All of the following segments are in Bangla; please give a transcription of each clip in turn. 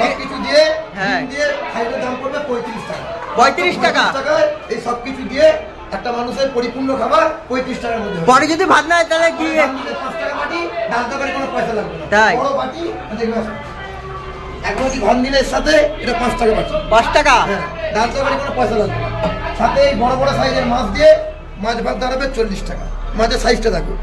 সবকিছু দিয়ে খাইয়ের দাম পড়বে 35 টাকা। 35 টাকা এই সবকিছু দিয়ে একটা মানুষের পরিপূর্ণ খাবার 35 টাকার মধ্যে। পরে যদি ভাত না হয় তাহলে কি 5 টাকা বাটি, ডাল তরকারি কোনো পয়সা লাগবে না। তাই বড় বাটি এক বাটি ভাত নিলে সাথে এটা 5 টাকা বাটি। 5 টাকা। হ্যাঁ, ডাল তরকারি কোনো পয়সা লাগবে না। সাথে এই বড় বড় সাইজের মাছ দিয়ে মাছ ভাত দাঁড়াবে 40 টাকা। মাছের সাইজটা দেখো।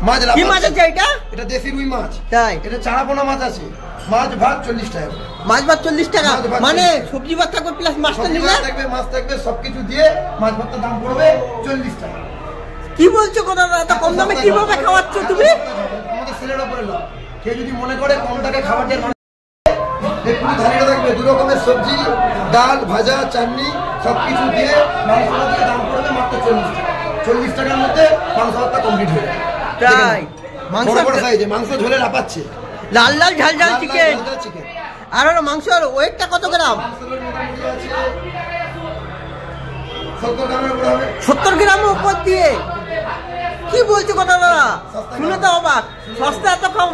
মাছ কি মাছ আছে এটা? এটা দেশি রুই মাছ। তাই এটা চারাপোনা মাছ আছে। মাছ ভাত 40 টাকা। মাছ ভাত 40 টাকা মানে সবজি ভাত থাকবে প্লাস মাছটা নিলে থাকবে, মাছ থাকবে, সবকিছু দিয়ে মাছ ভাতটার দাম পড়বে 40 টাকা। কি বলছো কথা? এত কম দামে কিভাবে খাওয়াচ্ছ তুমি? আমাদের ছেলের উপরে লাভ। কেউ যদি মনে করে কম টাকায় খাবার দিয়ে পুরো থালিটা থাকবে 2 রকমের সবজি, ডাল, ভাজা, চাটনি সবকিছু দিয়ে মাংস ভাতের দাম পড়বে মাত্র 40 টাকা। 40 টাকার মধ্যে মাংস ভাতটা কমপ্লিট হয়ে যাবে। তাই মাংস বড় সাইজে মাংস ঝোলে লাপাচ্ছে। লাল লাল ঝাল ঝাল চিকেন। আর ওর মাংসের ওয়েটটা কত গ্রাম? 70 গ্রামের উপর দিয়ে। কি বলছো কথা দাদা? শুনে তো অবাক। সস্তা এত কম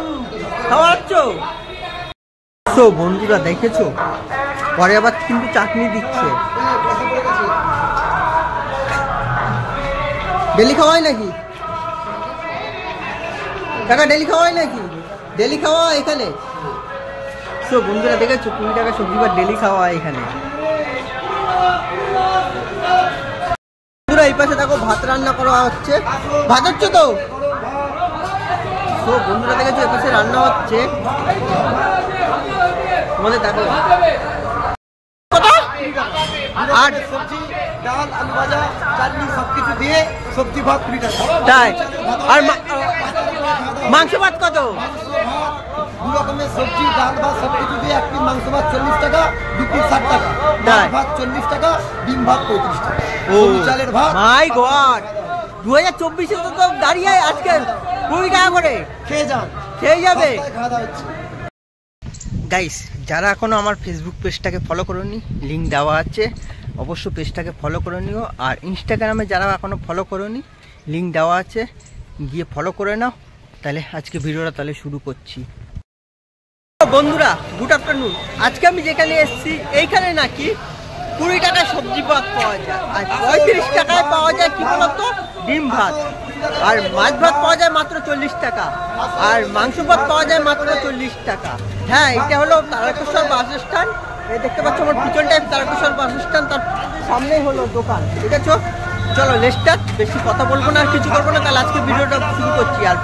খাওয়াচ্ছ। তো বন্ধুরা দেখেছো, পরে আবার কিন্তু চাটনি দিচ্ছে। ডেলি খাওয়াই নাকি টাকা? ডেলি খাওয়াই নাকি? ডেলি খাওয়া এখানে? তো বন্ধুরা দেখেছো 20 টাকা সবজি বা ডেলি খাওয়া এখানে। এই পাশে দেখো ভাত রান্না করা হচ্ছে। ভাত হচ্ছে তো বন্ধুরা দেখেছো এই পাশে রান্না হচ্ছে। তোমাদের দেখো আর সবজি, ডাল, আলু ভাজা, চাটনি সবকিছু দিয়ে সবজি ভাত 20 টাকা। তাই আর মাংস ভাত কত? 2 রকমের সবজি, ডাল ভাত সবকিছু দিয়ে এক পিস মাংস ভাত 40 টাকা, 2 পিস 60 টাকা, ডাল ভাত 40 টাকা, ডিম ভাত 35 টাকা। ও চালের ভাত। মাই গড, 2024 এ তো দাঁড়িয়ে আজকে 20 টাকা করে খেয়ে যান, খেয়ে যাবে। খাওয়া দাওয়া হচ্ছে। গাইস, যারা এখনো আমার ফেসবুক পেজটাকে ফলো করোনি, লিঙ্ক দেওয়া আছে, অবশ্য পেজটাকে ফলো করে নিও। আর ইনস্টাগ্রামে যারা এখনো ফলো করোনি, লিঙ্ক দেওয়া আছে, গিয়ে ফলো করে নাও। তাহলে আজকে ভিডিওটা তাহলে শুরু করছি। বন্ধুরা গুড আফটারনুন। আজকে আমি যেখানে এসেছি এইখানে নাকি 20 টাকায় সবজি ভাত পাওয়া যায়, আর 35 টাকায় পাওয়া যায় কি বলতো ডিম ভাত, আর মাছ ভাত পাওয়া যায় মাত্র 40 টাকা, আর মাংস ভাত পাওয়া যায় মাত্র 40 টাকা। হ্যাঁ, এটা হলো তারকেশ্বর বাস স্ট্যান্ড। এই দেখতে পাচ্ছ আমার পিছনটায় তারকেশ্বর বাস স্ট্যান্ড, তার সামনেই হলো দোকান। ঠিক আছে, চলো লেস্টার বেশি কথা বলবো না আর কিছু করবো না। তাহলে আজকে ভিডিওটা শুরু করছি। আর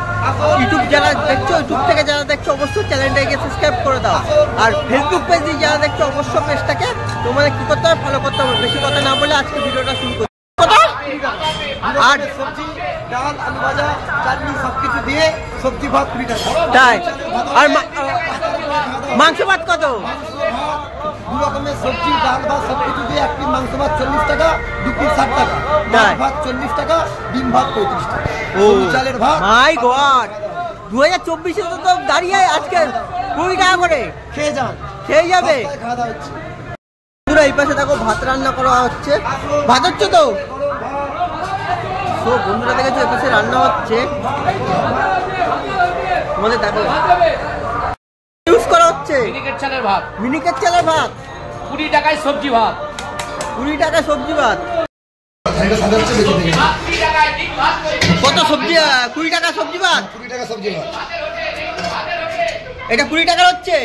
ইউটিউব যারা দেখছো, ইউটিউব থেকে যারা দেখছো অবশ্যই চ্যানেলটাকে সাবস্ক্রাইব করে দাও। আর ফেসবুক পেজে যারা দেখছো অবশ্যই পেজটাকে তোমাদের কি করতে হবে, ফলো করতে হবে। বেশি কথা না বলে আজকে ভিডিওটা শুরু করছি। আর সবজি, ডাল, আলু ভাজা, চাটনি সবকিছু দিয়ে সবজি ভাত 20 টাকা। তাই আর মাংস ভাত কত? 2 রকমের সবজি, ডাল ভাত সবকিছু দিয়ে এক পিস মাংস ভাত 40 টাকা, 2 পিস 60 টাকা, ডাল ভাত 40 টাকা, ডিম ভাত 35 টাকা। ও চালের ভাত। মাই গড, 2024 এ তো দাঁড়িয়ে আজকে 20 টাকা করে খেয়ে যান, খেয়ে যাবে। খাওয়া দাওয়া হচ্ছে। পুরো এই পাশে দেখো ভাত রান্না করা হচ্ছে। ভাত হচ্ছে তো বন্ধুরা দেখেছো এই পাশে রান্না হচ্ছে। তোমাদের দেখো ইউজ করা হচ্ছে মিনিকেট চালের ভাত। মিনিকেট চালের ভাত 20 টাকায় সবজি ভাত। 20 টাকায় সবজি ভাত। কত সবজি? 20 টাকা সবজি ভাত। 20 টাকা সবজি ভাত। এটা 20 টাকার হচ্ছে।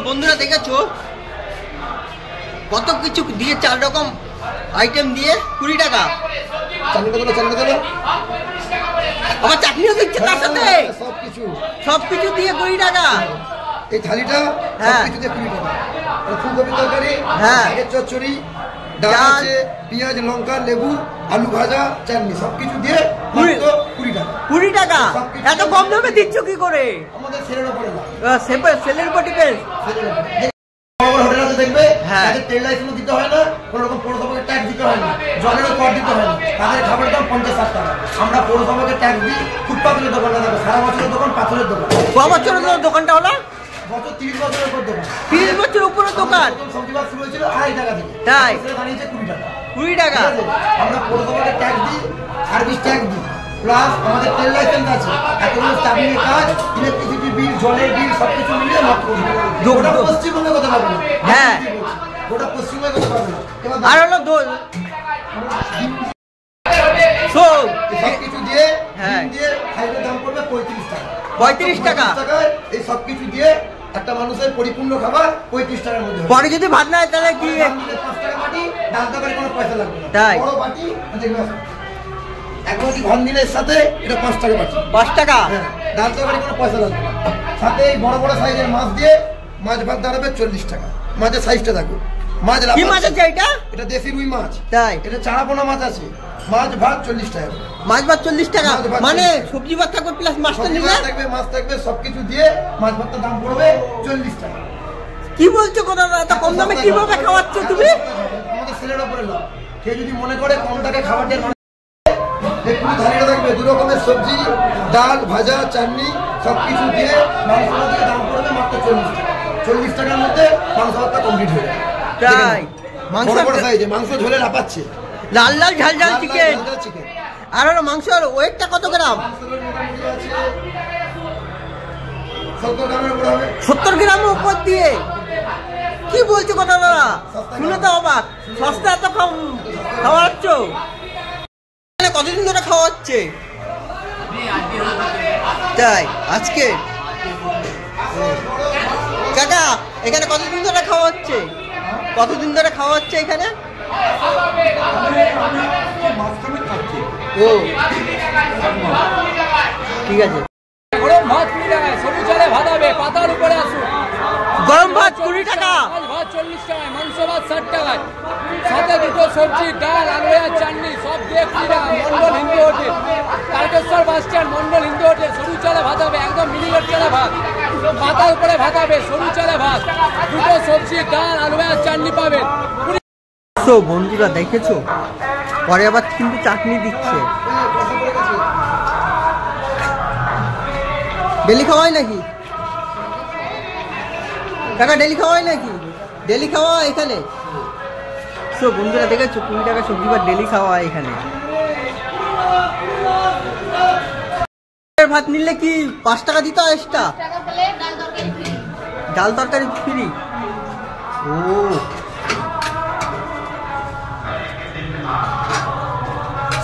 বন্ধুরা দেখেছো কত কিছু দিয়ে, 4 রকম আইটেম দিয়ে 20 টাকা। আবার চাটনিও দিচ্ছে তার সাথে, সবকিছু দিয়ে 20 টাকা। এই থালিটা সবকিছু দিয়ে 20 টাকা। ফুলকপি তরকারি, চচ্চড়ি, ডাল আছে, পেঁয়াজ, লঙ্কা, লেবু, আলু ভাজা, চাটনি সবকিছু দিয়ে 20 টাকা। 20 টাকা এত কম দামে দিচ্ছ কি করে? আমাদের সেলের উপরে সেলের উপর ডিপেন্ড। হোটেল আছে দেখবে, তাদের তেল লাইসেন্স দিতে হয় না, কোনো রকম পৌরসভাকে ট্যাক্স দিতে হয় না, জলেরও কর দিতে হয় না। তাদের খাবারের দাম 50-60 টাকা। আমরা পৌরসভাকে ট্যাক্স দিই। ফুটপাতের দোকানটা দেখো, সারা বছরের দোকান, পাথরের দোকান। ক বছরের দোকানটা হলো? বছর 30 বছরের উপর দোকান। 30 বছরের উপরে দোকান। সবজি ভাত শুরু হয়েছিল 2.5 টাকা থেকে। তাই দাঁড়িয়েছে 20 টাকা। 20 টাকা। আমরা পৌরসভাকে ট্যাক্স দিই, সার্ভিস ট্যাক্স দিই, প্লাস আমাদের তেল লাইসেন্স আছে, এতগুলো স্টাফিংয়ের কাজ, ইলেকট্রিসিটি বিল, জলের বিল সবকিছু মিলিয়ে মাত্র গোটা পশ্চিমবঙ্গে কথা পাবে না। হ্যাঁ গোটা পশ্চিমবঙ্গে কথা পাবে না। আর হলো সবকিছু দিয়ে হ্যাঁ দিয়ে খাইয়ের দাম পড়বে 35 টাকা। 35 টাকা এই সবকিছু দিয়ে একটা মানুষের পরিপূর্ণ খাবার 35 টাকার মধ্যে। পরে যদি ভাত না হয় তাহলে কি 5 টাকা বাটি, ডাল তরকারি কোনো পয়সা লাগবে না। তাই বড় বাটি এক বাটি ভাত নিলে সাথে এটা 5 টাকা বাটি। 5 টাকা। হ্যাঁ, ডাল তরকারি কোনো পয়সা লাগবে না। সাথে এই বড় বড় সাইজের মাছ দিয়ে মাছ ভাত দাঁড়াবে 40 টাকা। মাছের সাইজটা দেখো। মাছ কি মাছ আছে এটা? এটা দেশি রুই মাছ। তাই এটা চারাপোনা মাছ আছে। মাছ ভাত 40 টাকা। মাছ ভাত 40 টাকা মাছ ভাত মানে 40 সবজি ভাত থাকবে প্লাস মাছটা নিলে থাকবে, মাছ থাকবে, সবকিছু দিয়ে মাছ ভাতটার দাম পড়বে 40 টাকা। কি বলছো কথা এত কম দামে কিভাবে খাওয়াচ্ছ তুমি? আমাদের ছেলের উপরে লাভ। কেউ যদি মনে করে কম টাকায় খাবার দিয়ে একটু ধারিটা থাকবে, দু রকমের সবজি, ডাল, ভাজা, চাটনি সবকিছু দিয়ে মাংস ভাতের দাম পড়বে মাত্র 40 টাকা। 40 টাকার মধ্যে মাংস ভাতটা কমপ্লিট হয়ে যাবে। তাই মাংস বড় সাইজে মাংস ঝোলে লাপাচ্ছে, লাল লাল ঝাল ঝাল চিকেন। চিকেন আর হলো মাংসের ওয়েটটা কত গ্রাম? 70 গ্রামের উপরে হবে। 70 গ্রামের উপর দিয়ে কি বলছো কথা দাদা? শুনে তো অবাক, সস্তা এত কম খাওয়াচ্ছ? কতদিন ধরে খাওয়াচ্ছে? তাই আজকে কাকা এখানে কতদিন ধরে খাওয়া হচ্ছে? কতদিন ধরে খাওয়া হচ্ছে এখানে? ও ঠিক আছে। গরম ভাত 20 টাকায়, সবুজ চালে ভাত হবে, পাতার উপরে আসুন। গরম ভাত 20 টাকা, ভাত 40 টাকায়, মাংস ভাত 60 টাকায়, সাথে দুটো সবজি, ডাল, আলু আর চাটনি সব দিয়ে 20 টাকা। Mondal Hindu hotel, Tarakeswar bus stand, Mondal Hindu hotel. সরু চালে ভাত হবে, একদম মিনিকেট চালে ভাত, পাতার উপরে ভাত হবে, সরু চালে ভাত, দুটো সবজি, ডাল, আলু আর চাটনি পাবেন। তো বন্ধুরা দেখেছো, পরে আবার কিন্তু চাটনি দিচ্ছে। ডেলি খাওয়াই নাকি কাকা? ডেলি খাওয়াই নাকি? ডেলি খাওয়া এখানে? তো বন্ধুরা দেখেছো 20 টাকা সবজি বা ডেলি খাওয়া এখানে। ভাত নিলে কি 5 টাকা দিতে হয় এক্সট্রা? ডাল তরকারি ফ্রি। ও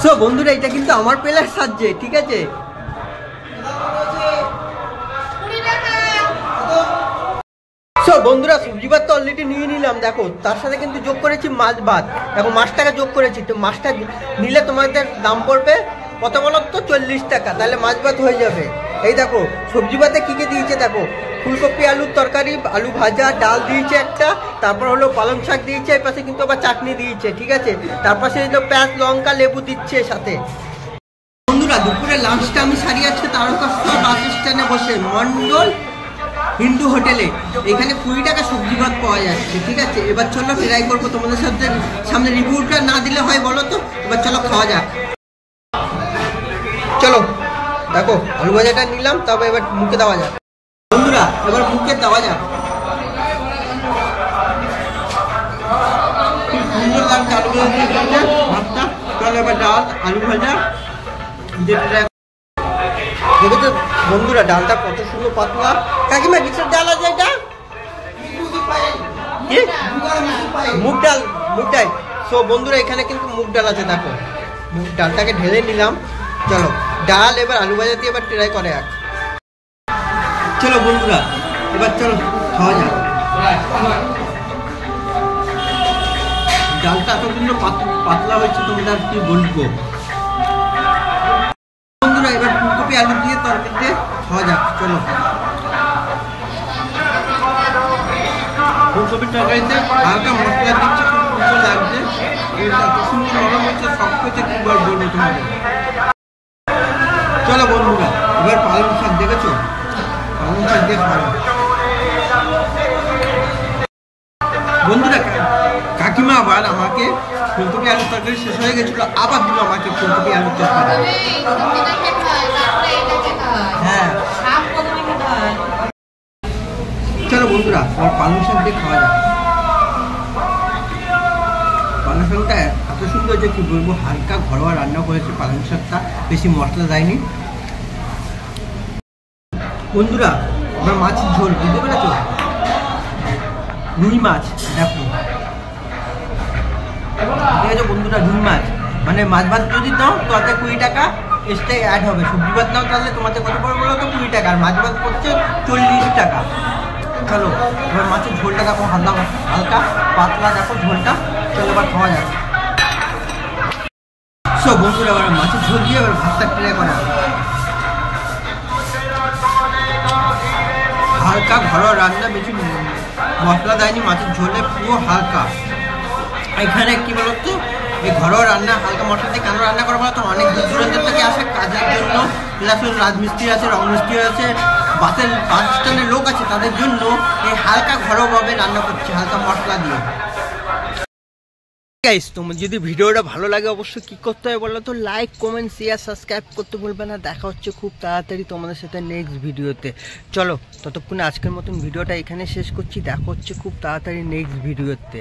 সো বন্ধুরা এটা কিন্তু আমার প্লেয়ার সাজছে, ঠিক আছে? সো বন্ধুরা সবজি ভাত তো অলরেডি নিয়ে নিলাম, দেখো তার সাথে কিন্তু যোগ করেছি মাছ ভাত। দেখো মাছটাকে যোগ করেছি, তো মাছটা নিলে তোমাদের দাম পড়বে কত বলো তো? 40 টাকা। তাহলে মাছ ভাত হয়ে যাবে। এই দেখো সবজি ভাতে কী কী দিয়েছে দেখো, ফুলকপি আলুর তরকারি, আলু ভাজা, ডাল দিয়েছে একটা, তারপর হলো পালং শাক দিয়েছে, এই পাশে কিন্তু আবার চাটনি দিয়েছে, ঠিক আছে? তারপর সেই পেঁয়াজ লঙ্কা লেবু দিচ্ছে সাথে। বন্ধুরা দুপুরে লাঞ্চটা আমি সারি আজকে তারকেশ্বর বাস স্ট্যান্ডে বসে মন্ডল হিন্দু হোটেলে। এখানে 20 টাকা সবজি ভাত পাওয়া যাচ্ছে, ঠিক আছে? এবার চলো ট্রাই করবো তোমাদের সাথে, সামনে রিভিউটা না দিলে হয় বলো তো? এবার চলো খাওয়া যাক। চলো দেখো আলু ভাজাটা নিলাম, তবে এবার মুখে দেওয়া যাক। বন্ধুরা এবার মুখে দেওয়া যাক। সুন্দর লাগছে আলু ভাজা ভাতটা। চলো এবার ডাল আলু ভাজা দেখেছো বন্ধুরা, ডালটা কত সুন্দর পাতলা। কাকিমা কিসের ডাল আছে এটা? মুগ ডাল, মুগ ডাল। সো বন্ধুরা এখানে কিন্তু মুগ ডাল আছে, দেখো মুগ ডালটাকে ঢেলে নিলাম। চলো ডাল এবার আলু ভাজা দিয়ে এবার ট্রাই করে এক। চলো বন্ধুরা এবার চলো খাওয়া যাক। ডালটা এত সুন্দর পাতলা হয়েছে, তোমরা কি বলবো। বন্ধুরা এবার ফুলকপি আলু দিয়ে তরকারিতে খাওয়া যাক। চলো ফুলকপির তরকারিতে হালকা মশলা দিচ্ছে, খুব সুন্দর লাগছে। এত সুন্দর নরম হচ্ছে, সব কিছু কি বলবো তোমাদের। চলো বন্ধুরা এবার পালং শাক দেখেছো, পালং শাক দিয়ে খাওয়া। বন্ধুরা কাকিমা আবার আমাকে ফুলকপি আলুর তরকারি শেষ হয়ে গেছিল, আবার দিল আমাকে ফুলকপি আলুর তরকারি। হ্যাঁ চলো বন্ধুরা আমার পালং শাক দিয়ে খাওয়া যাক। পালং শাকটা এত সুন্দর যে কি বলবো, হালকা ঘরোয়া রান্না করেছে পালং শাকটা, বেশি মশলা দেয়নি। বন্ধুরা এবার মাছের ঝোল, বুঝতে পেরেছো? রুই মাছ দেখো, ঠিক আছে বন্ধুরা, রুই মাছ মানে মাছ ভাত যদি দাও তাতে 20 টাকা এক্সট্রা অ্যাড হবে। সবজি ভাত নাও তাহলে তোমাদের কত পড়বে বলো তো? 20 টাকা। আর মাছ ভাত পড়ছে 40 টাকা। চলো এবার মাছের ঝোলটা দেখো, হালকা হালকা পাতলা দেখো ঝোলটা। চলো এবার খাওয়া যাক। সব বন্ধুরা এবার মাছের ঝোল দিয়ে এবার ভাতটা ট্রাই করা, হালকা ঘরোয়া রান্না, বেশি মশলা দেয়নি মাছের ঝোলে, পুরো হালকা। এখানে কি বলতো, এই ঘরোয়া রান্না হালকা মশলা দিয়ে কেন রান্না করা বলো তো? অনেক দূর দূরান্তের থেকে আসে কাজের জন্য, প্লাস রাজমিস্ত্রি আছে, রং মিস্ত্রি আছে, বাস স্ট্যান্ডের লোক আছে, তাদের জন্য এই হালকা ঘরোয়াভাবে রান্না করছে, হালকা মশলা দিয়ে। গাইস, তোমার যদি ভিডিওটা ভালো লাগে অবশ্যই কি করতে হবে বলো তো? লাইক, কমেন্ট, শেয়ার, সাবস্ক্রাইব করতে ভুলবে না। দেখা হচ্ছে খুব তাড়াতাড়ি তোমাদের সাথে নেক্সট ভিডিওতে। চলো ততক্ষণে আজকের মতন ভিডিওটা এখানে শেষ করছি। দেখা হচ্ছে খুব তাড়াতাড়ি নেক্সট ভিডিওতে।